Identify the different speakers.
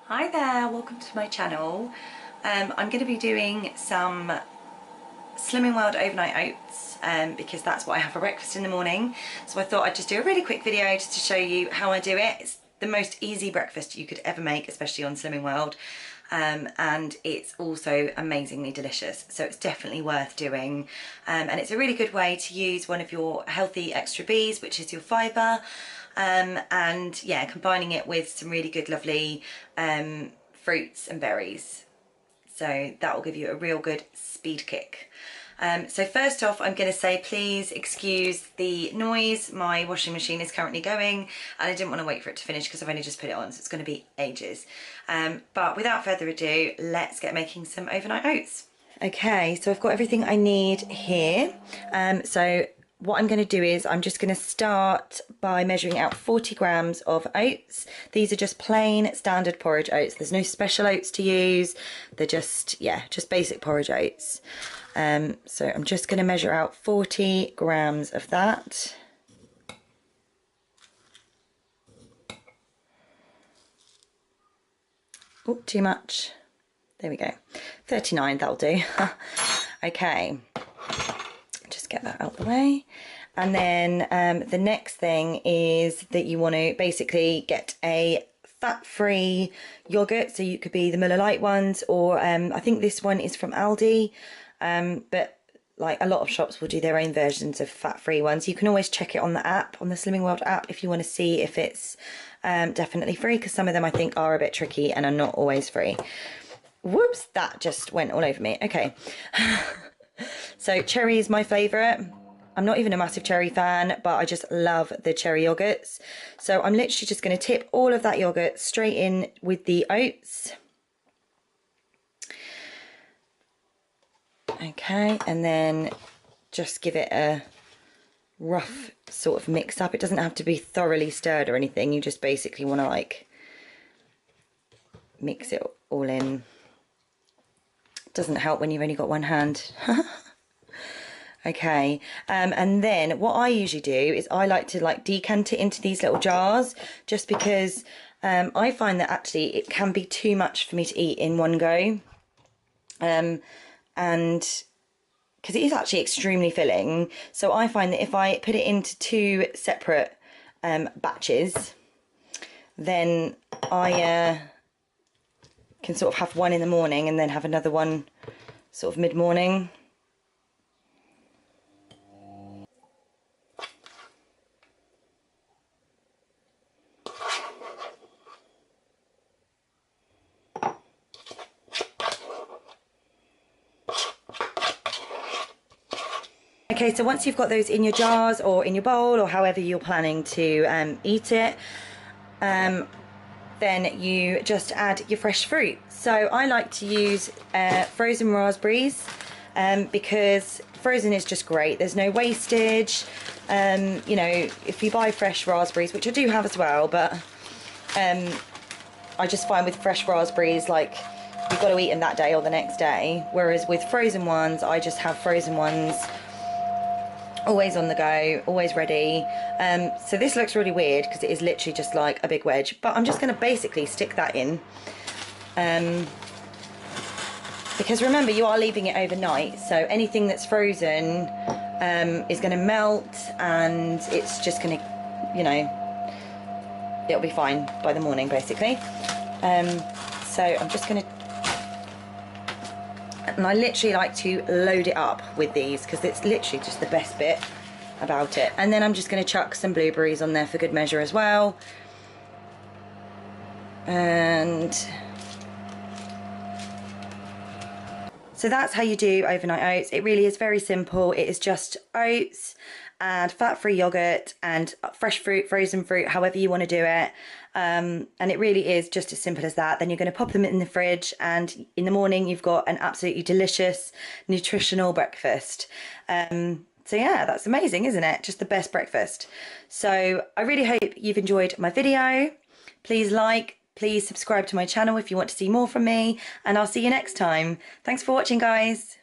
Speaker 1: Hi there, welcome to my channel. I'm going to be doing some Slimming World overnight oats because that's what I have for breakfast in the morning. So I thought I'd just do a really quick video just to show you how I do it. It's the most easy breakfast you could ever make, especially on Slimming World. And it's also amazingly delicious, so it's definitely worth doing. And it's a really good way to use one of your healthy extra Bs, which is your fibre. And yeah, combining it with some really good lovely fruits and berries, so that will give you a real good speed kick. So first off, I'm going to say please excuse the noise. My washing machine is currently going and I didn't want to wait for it to finish because I've only just put it on, so it's going to be ages. But without further ado, let's get making some overnight oats. Okay, so I've got everything I need here. So what I'm going to do is I'm just going to start by measuring out 40 grams of oats. These are just plain standard porridge oats. There's no special oats to use. They're just, yeah, just basic porridge oats. So I'm just going to measure out 40 grams of that. Oh, too much. There we go. 39, that'll do. Okay. Just get that out the way. And then the next thing is that you want to basically get a fat-free yogurt. So you could be the Muller Light ones, or I think this one is from Aldi, but like a lot of shops will do their own versions of fat-free ones. You can always check it on the app, on the Slimming World app, if you want to see if it's definitely free, because some of them I think are a bit tricky and are not always free. Whoops, that just went all over me. Okay. So cherry is my favourite. I'm not even a massive cherry fan, but I just love the cherry yogurts. So I'm literally just going to tip all of that yogurt straight in with the oats. Okay, and then just give it a rough sort of mix up. It doesn't have to be thoroughly stirred or anything. You just basically want to like mix it all in. Doesn't help when you've only got one hand. Okay, and then what I usually do is I like to like decant it into these little jars, just because I find that actually it can be too much for me to eat in one go, and because it is actually extremely filling. So I find that if I put it into two separate batches, then I can sort of have one in the morning and then have another one sort of mid-morning. Okay, so once you've got those in your jars or in your bowl or however you're planning to eat it, then you just add your fresh fruit. So I like to use frozen raspberries because frozen is just great. There's no wastage. You know, if you buy fresh raspberries, which I do have as well, but I just find with fresh raspberries, like, you've got to eat them that day or the next day. Whereas with frozen ones, I just have frozen ones always on the go, always ready. So this looks really weird because it is literally just like a big wedge, but I'm just going to basically stick that in, because remember, you are leaving it overnight, so anything that's frozen is going to melt, and it's just going to, you know, it'll be fine by the morning basically. So I'm just going to, and I literally like to load it up with these because it's literally just the best bit about it. And then I'm just going to chuck some blueberries on there for good measure as well. And so that's how you do overnight oats. It really is very simple. It is just oats and fat-free yogurt and fresh fruit, frozen fruit, however you want to do it. And it really is just as simple as that. Then you're going to pop them in the fridge, and in the morning you've got an absolutely delicious, nutritional breakfast. So yeah, that's amazing, isn't it? Just the best breakfast. So I really hope you've enjoyed my video. Please like, please subscribe to my channel if you want to see more from me, and I'll see you next time. Thanks for watching, guys.